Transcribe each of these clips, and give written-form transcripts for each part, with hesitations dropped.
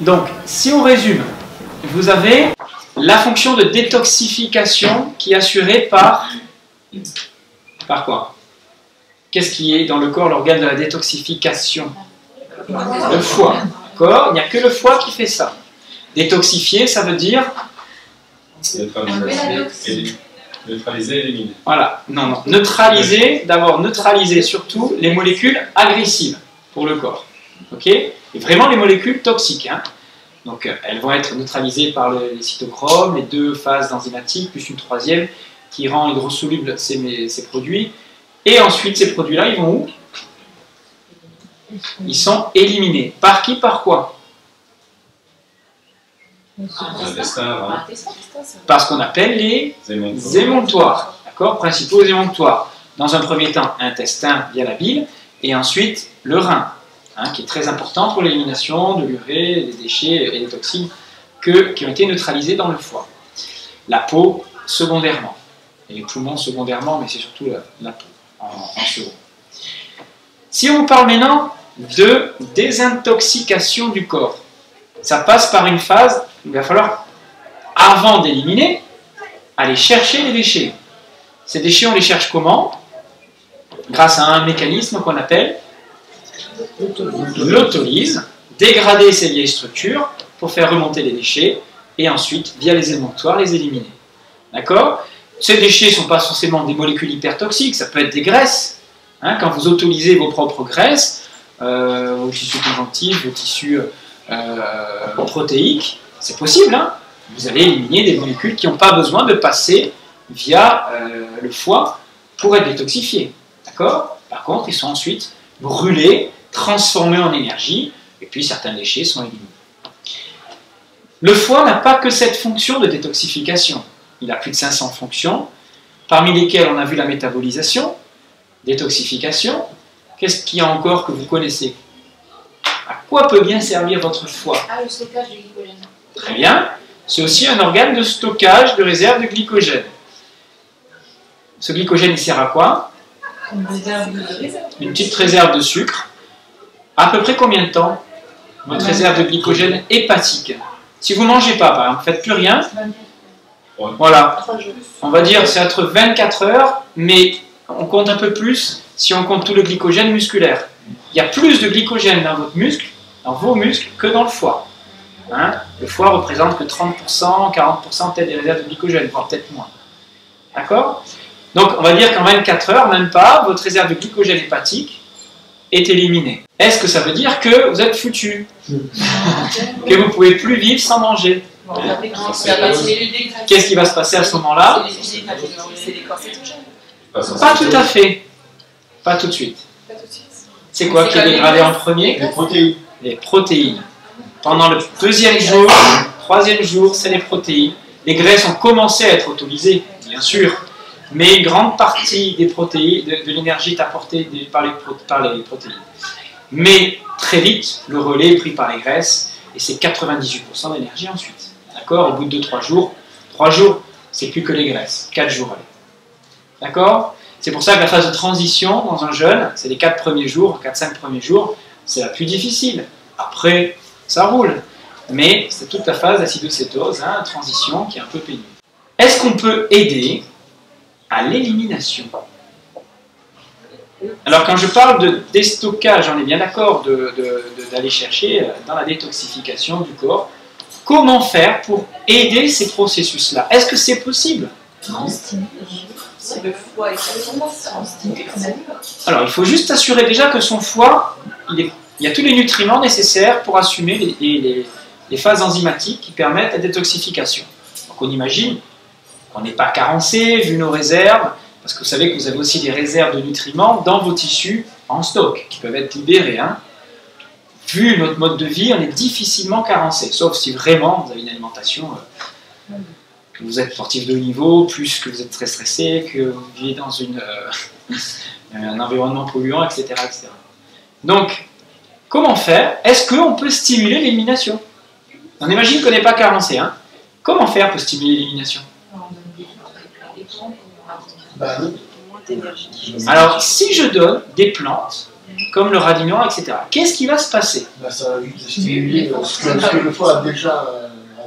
Donc, si on résume, vous avez la fonction de détoxification qui est assurée par quoi? Qu'est-ce qui est dans le corps l'organe de la détoxification? Le foie. D'accord? Il n'y a que le foie qui fait ça. Détoxifier, ça veut dire neutraliser, éliminer. Voilà, non. Neutraliser, d'abord neutraliser surtout les molécules agressives pour le corps. Ok? Et vraiment les molécules toxiques. Hein? Donc elles vont être neutralisées par les cytochromes, les deux phases enzymatiques, plus une troisième qui rend hydrosolubles ces produits. Et ensuite, ces produits-là, ils vont où? Ils sont éliminés. Par qui, par quoi? Par ce qu'on appelle les émonctoires. D'accord? Principaux émonctoires. Dans un premier temps, intestin via la bile, et ensuite le rein, hein, qui est très important pour l'élimination de l'urée, des déchets et des toxines qui ont été neutralisés dans le foie. La peau, secondairement. Et les poumons, secondairement, mais c'est surtout la peau, en second. Si on vous parle maintenant de désintoxication du corps, ça passe par une phase où il va falloir, avant d'éliminer, aller chercher les déchets. Ces déchets, on les cherche comment? Grâce à un mécanisme qu'on appelle l'autolyse, dégrader ces vieilles structures pour faire remonter les déchets et ensuite, via les émonctoires, les éliminer. D'accord? Ces déchets ne sont pas forcément des molécules hypertoxiques, ça peut être des graisses. Hein, quand vous autolysez vos propres graisses, vos tissus conjonctifs, vos tissus protéiques, c'est possible. Hein, vous allez éliminer des molécules qui n'ont pas besoin de passer via le foie pour être détoxifiées. D'accord? Par contre, ils sont ensuite brûlés, transformés en énergie, et puis certains déchets sont éliminés. Le foie n'a pas que cette fonction de détoxification. Il a plus de 500 fonctions, parmi lesquelles on a vu la métabolisation, détoxification. Qu'est-ce qu'il y a encore que vous connaissez? À quoi peut bien servir votre foie? Ah, le stockage du glycogène. Très bien. C'est aussi un organe de stockage de réserve de glycogène. Ce glycogène, il sert à quoi? Une petite réserve de sucre. À peu près combien de temps votre réserve de glycogène hépatique? Si vous ne mangez pas, par exemple, vous ne faites plus rien, voilà, on va dire c'est entre 24 heures, mais on compte un peu plus si on compte tout le glycogène musculaire. Il y a plus de glycogène dans votre muscle, dans vos muscles, que dans le foie. Hein? Le foie représente que 30%, 40% peut-être des réserves de glycogène, voire peut-être moins. D'accord? Donc on va dire qu'en 24 heures, même pas, votre réserve de glycogène hépatique est éliminée. Est-ce que ça veut dire que vous êtes foutu? Que vous ne pouvez plus vivre sans manger? Qu'est-ce qui va se passer à ce moment-là? Pas tout à fait. Pas tout de suite. C'est quoi qui est dégradé en premier? Les protéines. Les protéines. Pendant le deuxième jour, troisième jour, c'est les protéines. Les graisses ont commencé à être autolysées, bien sûr, mais une grande partie des protéines, de l'énergie est apportée par les protéines. Mais très vite, le relais est pris par les graisses et c'est 98% d'énergie ensuite. D'accord? Au bout de 2-3 jours, 3 jours, c'est plus que les graisses. 4 jours. D'accord? C'est pour ça que la phase de transition dans un jeûne, c'est les 4 premiers jours, 4-5 premiers jours, c'est la plus difficile. Après, ça roule. Mais c'est toute la phase d'acidocétose, hein, transition, qui est un peu pénible. Est-ce qu'on peut aider à l'élimination? Alors quand je parle de déstockage, on est bien d'accord d'aller chercher dans la détoxification du corps. Comment faire pour aider ces processus-là? Est-ce que c'est possible? Non. Le foie est Alors il faut juste s'assurer déjà que son foie, il y a tous les nutriments nécessaires pour assumer les phases enzymatiques qui permettent la détoxification. Donc on imagine qu'on n'est pas carencé vu nos réserves, parce que vous savez que vous avez aussi des réserves de nutriments dans vos tissus en stock, qui peuvent être libérés. Hein. Vu notre mode de vie, on est difficilement carencé, sauf si vraiment vous avez une alimentation, que vous êtes sportif de haut niveau, plus que vous êtes très stressé, que vous vivez dans un environnement polluant, etc., etc. Donc, comment faire? Est-ce qu'on peut stimuler l'élimination? On imagine qu'on n'est pas carencé. Hein. Comment faire pour stimuler l'élimination? Alors, si je donne des plantes comme le radis noir, etc. Qu'est-ce qui va se passer? Là, ça va vite stimuler ce que le foie a déjà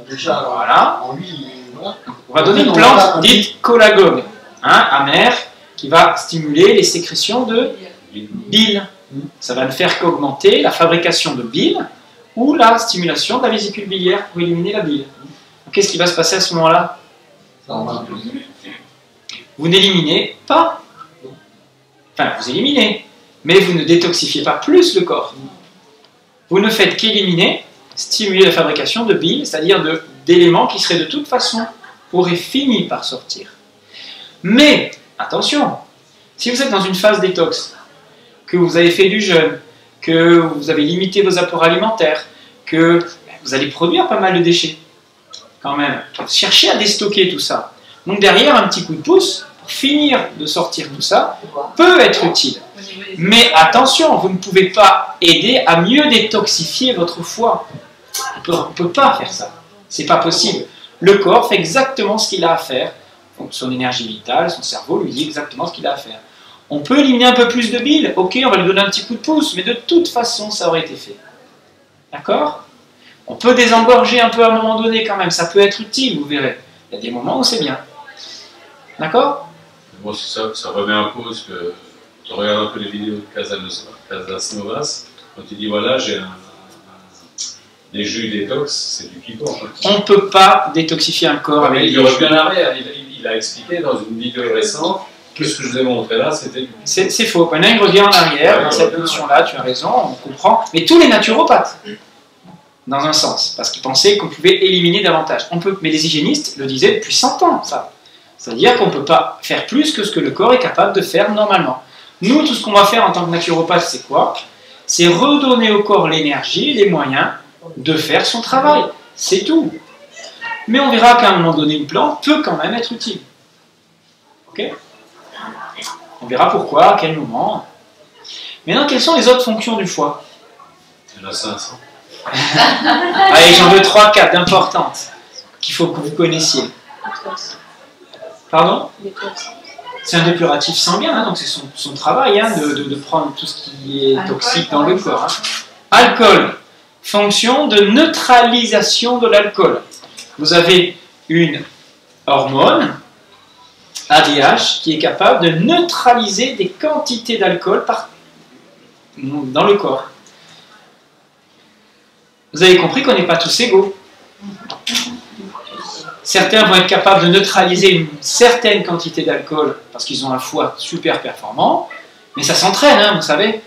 Voilà. en lui. Voilà. On va donner une plante dite cholagogue, hein, amère, qui va stimuler les sécrétions de bile. Ça va ne faire qu'augmenter la fabrication de bile ou la stimulation de la vésicule biliaire pour éliminer la bile. Qu'est-ce qui va se passer à ce moment-là? Vous n'éliminez pas. Enfin, vous éliminez, mais vous ne détoxifiez pas plus le corps. Vous ne faites qu'éliminer, stimuler la fabrication de bile, c'est-à-dire d'éléments qui seraient de toute façon auraient fini par sortir. Mais, attention, si vous êtes dans une phase détox, que vous avez fait du jeûne, que vous avez limité vos apports alimentaires, que vous allez produire pas mal de déchets, quand même. Cherchez à déstocker tout ça. Donc derrière, un petit coup de pouce, pour finir de sortir tout ça, peut être utile. Mais attention, vous ne pouvez pas aider à mieux détoxifier votre foie. On ne peut pas faire ça. C'est pas possible. Le corps fait exactement ce qu'il a à faire. Donc son énergie vitale, son cerveau lui dit exactement ce qu'il a à faire. On peut éliminer un peu plus de bile, ok, on va lui donner un petit coup de pouce, mais de toute façon, ça aurait été fait. D'accord? On peut désengorger un peu à un moment donné quand même, ça peut être utile, vous verrez. Il y a des moments où c'est bien. D'accord? Bon, ça remet en cause que tu regardes un peu les vidéos de Casasnovas, quand il dit voilà, j'ai des jus détox, c'est du pipeau en fait. On ne peut pas détoxifier un corps avec il revient en arrière, il a expliqué dans une vidéo récente que ce que je vous ai montré là, c'était du pipeau. C'est faux. Maintenant, il revient en arrière dans cette notion-là, tu as raison, on comprend. Mais tous les naturopathes, dans un sens, parce qu'ils pensaient qu'on pouvait éliminer davantage. Mais les hygiénistes le disaient depuis 100 ans, ça. C'est-à-dire qu'on ne peut pas faire plus que ce que le corps est capable de faire normalement. Nous, tout ce qu'on va faire en tant que naturopathe, c'est quoi? C'est redonner au corps l'énergie et les moyens de faire son travail. C'est tout. Mais on verra qu'à un moment donné, une plante peut quand même être utile. Ok? On verra pourquoi, à quel moment. Maintenant, quelles sont les autres fonctions du foie? Il y en a 500. Allez, j'en veux 3-4 d'importantes qu'il faut que vous connaissiez. Pardon? C'est un dépuratif sanguin, hein, donc c'est son travail hein, de prendre tout ce qui est toxique dans le corps. Hein. Alcool, fonction de neutralisation de l'alcool. Vous avez une hormone, ADH, qui est capable de neutraliser des quantités d'alcool dans le corps. Vous avez compris qu'on n'est pas tous égaux. Certains vont être capables de neutraliser une certaine quantité d'alcool parce qu'ils ont un foie super performant, mais ça s'entraîne, hein, vous savez.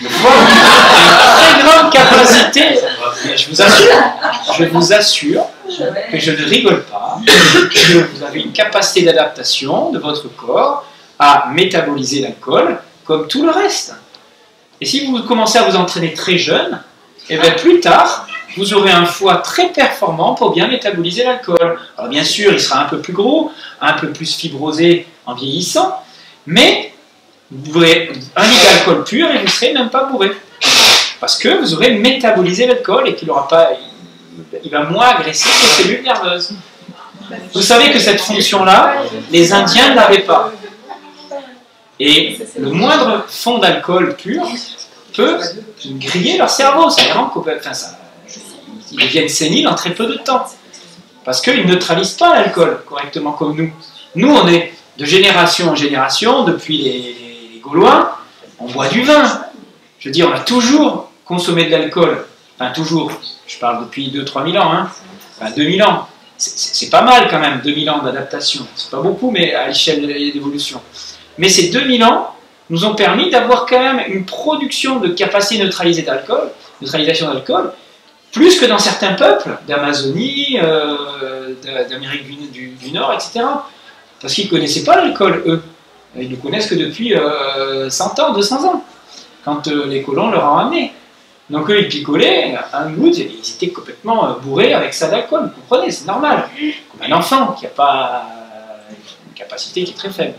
Le foie a une très grande capacité. Je vous assure que je ne rigole pas, que vous avez une capacité d'adaptation de votre corps à métaboliser l'alcool comme tout le reste. Et si vous commencez à vous entraîner très jeune, et bien plus tard, vous aurez un foie très performant pour bien métaboliser l'alcool. Alors bien sûr, il sera un peu plus gros, un peu plus fibrosé en vieillissant, mais vous aurez un litre d'alcool pur et vous ne serez même pas bourré. Parce que vous aurez métabolisé l'alcool et qu'il il va moins agresser les cellules nerveuses. Vous savez que cette fonction-là, les Indiens ne l'avaient pas. Et le moindre fond d'alcool pur peut griller leur cerveau. Ça les rend ils deviennent séniles en très peu de temps. Parce qu'ils ne neutralisent pas l'alcool correctement comme nous. Nous, on est de génération en génération, depuis les Gaulois, on boit du vin. Je veux dire, on a toujours consommé de l'alcool. Enfin, toujours. Je parle depuis 2-3 000 ans. Hein. Enfin, 2000 ans. C'est pas mal quand même, 2000 ans d'adaptation. C'est pas beaucoup, mais à l'échelle d'évolution. Mais ces 2000 ans nous ont permis d'avoir quand même une production de capacité neutralisation d'alcool, plus que dans certains peuples d'Amazonie, d'Amérique du Nord, etc. Parce qu'ils ne connaissaient pas l'alcool, eux. Ils ne le connaissent que depuis 100 ans, 200 ans, quand les colons leur ont amené. Donc eux, ils picolaient, un goutte, ils étaient complètement bourrés avec ça d'alcool, vous comprenez, c'est normal. Comme un enfant qui n'a pas une capacité qui est très faible.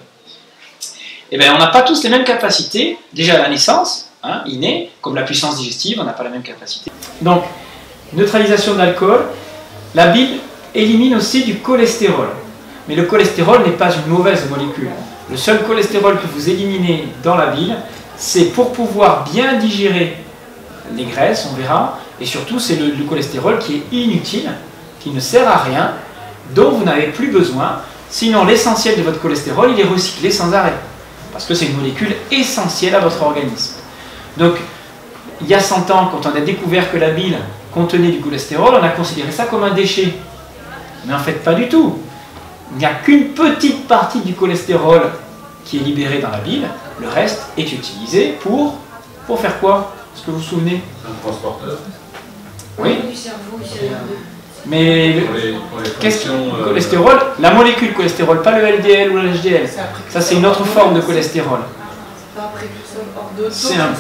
Eh bien, on n'a pas tous les mêmes capacités, déjà à la naissance, hein, innée, comme la puissance digestive, on n'a pas la même capacité. Donc, neutralisation de l'alcool, la bile élimine aussi du cholestérol. Mais le cholestérol n'est pas une mauvaise molécule. Le seul cholestérol que vous éliminez dans la bile, c'est pour pouvoir bien digérer les graisses, on verra, et surtout c'est le cholestérol qui est inutile, qui ne sert à rien, dont vous n'avez plus besoin, sinon l'essentiel de votre cholestérol il est recyclé sans arrêt, parce que c'est une molécule essentielle à votre organisme. Donc il y a 100 ans, quand on a découvert que la bile contenait du cholestérol, on a considéré ça comme un déchet. Mais en fait pas du tout. Il n'y a qu'une petite partie du cholestérol qui est libérée dans la bile, le reste est utilisé pour faire quoi? Est-ce que vous vous souvenez? Un transporteur. Oui. Du cerveau, c'est Mais Pour les qu'est-ce que fonctions, le cholestérol? La molécule cholestérol, pas le LDL ou le HDL. Ça c'est une autre forme de cholestérol. C'est un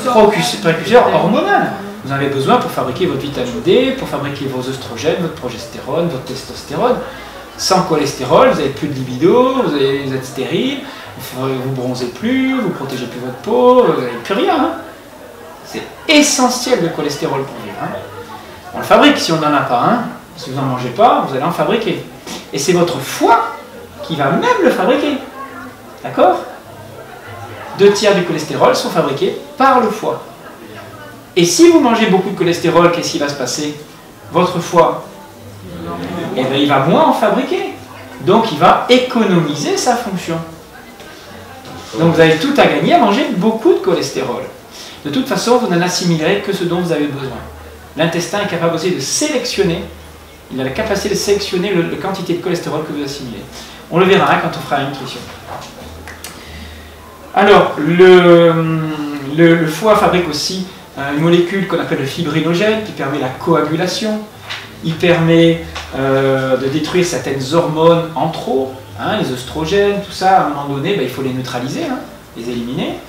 précurseur hormonal. Vous en avez besoin pour fabriquer votre vitamine D, pour fabriquer vos œstrogènes, votre progestérone, votre testostérone. Sans cholestérol, vous n'avez plus de libido, vous êtes stérile, vous ne bronzez plus, vous ne protégez plus votre peau, vous n'avez plus rien. Hein. C'est essentiel le cholestérol pour vivre. Hein. On le fabrique si on n'en a pas un. Si vous n'en mangez pas, vous allez en fabriquer. Et c'est votre foie qui va même le fabriquer. D'accord? 2/3 du cholestérol sont fabriqués par le foie. Et si vous mangez beaucoup de cholestérol, qu'est-ce qui va se passer? Votre foie, eh bien, il va moins en fabriquer. Donc il va économiser sa fonction. Donc vous avez tout à gagner à manger beaucoup de cholestérol. De toute façon, vous n'en assimilerez que ce dont vous avez besoin. L'intestin est capable aussi de sélectionner. Il a la capacité de sélectionner la quantité de cholestérol que vous assimilez. On le verra hein, quand on fera la nutrition. Alors, le foie fabrique aussi une molécule qu'on appelle le fibrinogène qui permet la coagulation. Il permet de détruire certaines hormones en trop, hein, les œstrogènes, tout ça, à un moment donné, il faut les neutraliser, hein, les éliminer.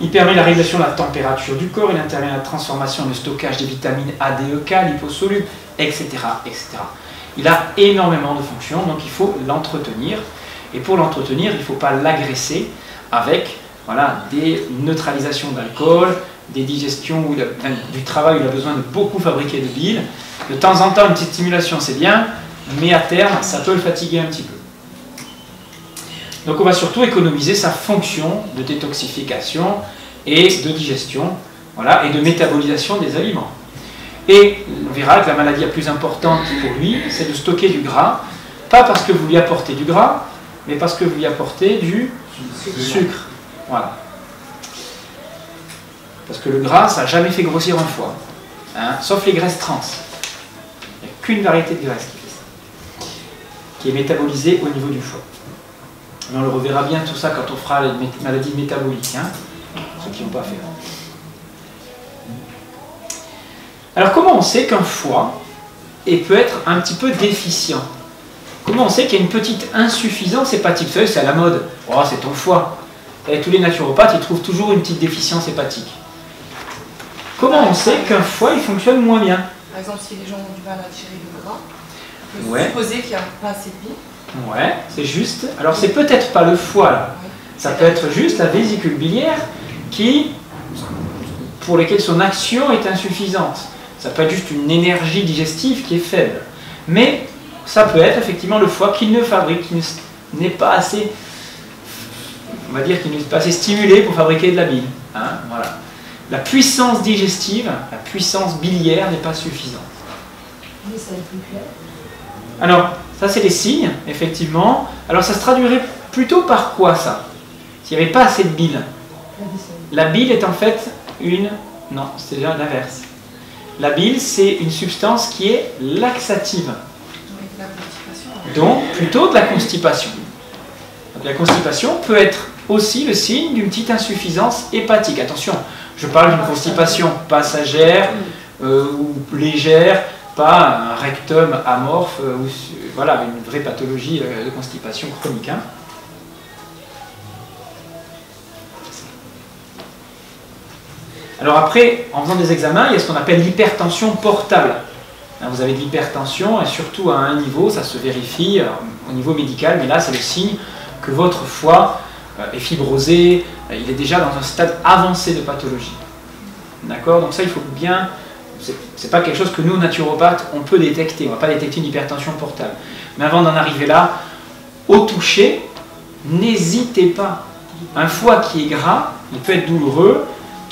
Il permet la régulation de la température du corps, il intervient dans la transformation et le stockage des vitamines A, D, E, K, liposolubles, etc., etc. Il a énormément de fonctions, donc il faut l'entretenir. Et pour l'entretenir, il ne faut pas l'agresser avec des neutralisations d'alcool, des digestions, du travail où il a besoin de beaucoup fabriquer de bile. De temps en temps, une petite stimulation, c'est bien, mais à terme, ça peut le fatiguer un petit peu. Donc on va surtout économiser sa fonction de détoxification et de digestion, et de métabolisation des aliments. Et on verra que la maladie la plus importante pour lui, c'est de stocker du gras, pas parce que vous lui apportez du gras, mais parce que vous lui apportez du sucre. Voilà. Parce que le gras, ça n'a jamais fait grossir un foie, hein, sauf les graisses trans. Il n'y a qu'une variété de graisse qui fait ça, qui est métabolisée au niveau du foie. Mais on le reverra bien tout ça quand on fera les maladies métaboliques, hein, ceux qui n'ont pas fait. Alors comment on sait qu'un foie peut être un petit peu déficient? Comment on sait qu'il y a une petite insuffisance hépatique? Vous savez, c'est à la mode. Oh, c'est ton foie. Et tous les naturopathes, ils trouvent toujours une petite déficience hépatique. Comment on sait qu'un foie, il fonctionne moins bien? Par exemple, si les gens ont du mal à digérer le gras, on peut Ouais. supposer qu'il n'y a pas assez de bile. Ouais, c'est juste. Alors c'est peut-être pas le foie là. Ouais. Ça peut être juste la vésicule biliaire pour laquelle son action est insuffisante. Ça peut être juste une énergie digestive qui est faible. Mais ça peut être effectivement le foie qui ne fabrique, qui n'est pas assez, on va dire, qui n'est pas assez stimulé pour fabriquer de la bile. Hein, voilà. La puissance digestive, la puissance biliaire n'est pas suffisante. Mais ça va être plus clair. Alors, ça c'est les signes, effectivement. Alors ça se traduirait plutôt par quoi ça? S'il n'y avait pas assez de bile. La bile est en fait une... Non, c'est déjà l'inverse. La bile, c'est une substance qui est laxative. Donc, plutôt de la constipation. Donc, la constipation peut être aussi le signe d'une petite insuffisance hépatique. Attention, je parle d'une constipation passagère ou légère, pas un rectum amorphe, ou voilà, une vraie pathologie de constipation chronique. Hein. Alors après, en faisant des examens, il y a ce qu'on appelle l'hypertension portable. Vous avez de l'hypertension, et surtout à un niveau, ça se vérifie au niveau médical, mais là c'est le signe que votre foie est fibrosé, il est déjà dans un stade avancé de pathologie. D'accord? Donc ça, il faut bien... C'est pas quelque chose que nous, naturopathes, on peut détecter. On ne va pas détecter une hypertension portable. Mais avant d'en arriver là, au toucher, n'hésitez pas. Un foie qui est gras, il peut être douloureux,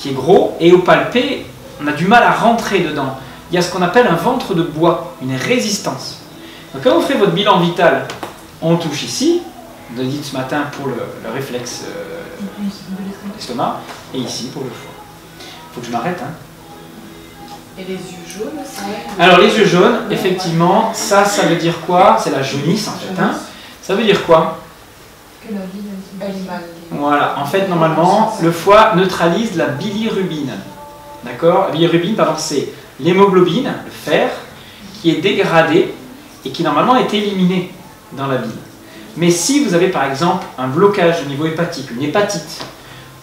qui est gros, et au palpé, on a du mal à rentrer dedans. Il y a ce qu'on appelle un ventre de bois, une résistance. Donc quand vous faites votre bilan vital, on touche ici, on a dit ce matin pour le réflexe l'estomac, et ici pour le foie. Il faut que je m'arrête. Hein. Et les yeux jaunes, ça Alors les yeux jaunes, effectivement, ça veut dire quoi? C'est la jaunisse en fait. Hein. Ça veut dire quoi? Que la vie elle est mal. Voilà, en fait normalement, le foie neutralise la bilirubine. D'accord? La bilirubine, pardon, c'est l'hémoglobine, le fer, qui est dégradé et qui normalement est éliminé dans la bile. Mais si vous avez par exemple un blocage au niveau hépatique, une hépatite,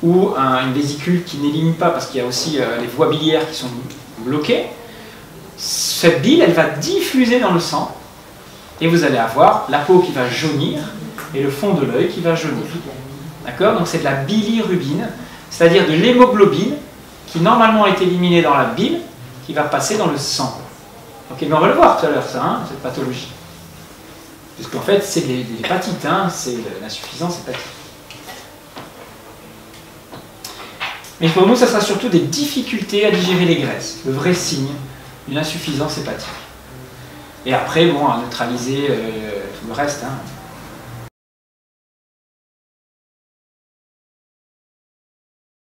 ou une vésicule qui n'élimine pas parce qu'il y a aussi les voies biliaires qui sont bloquées, cette bile, elle va diffuser dans le sang et vous allez avoir la peau qui va jaunir et le fond de l'œil qui va jaunir. D'accord? Donc c'est de la bilirubine, c'est-à-dire de l'hémoglobine qui normalement est éliminée dans la bile, qui va passer dans le sang. Ok, mais on va le voir tout à l'heure, ça, hein, cette pathologie. Parce qu'en fait, c'est de l'hépatite, hein, c'est l'insuffisance hépatique. Mais pour nous, ça sera surtout des difficultés à digérer les graisses, le vrai signe d'une insuffisance hépatique. Et après, bon, à neutraliser tout le reste, hein.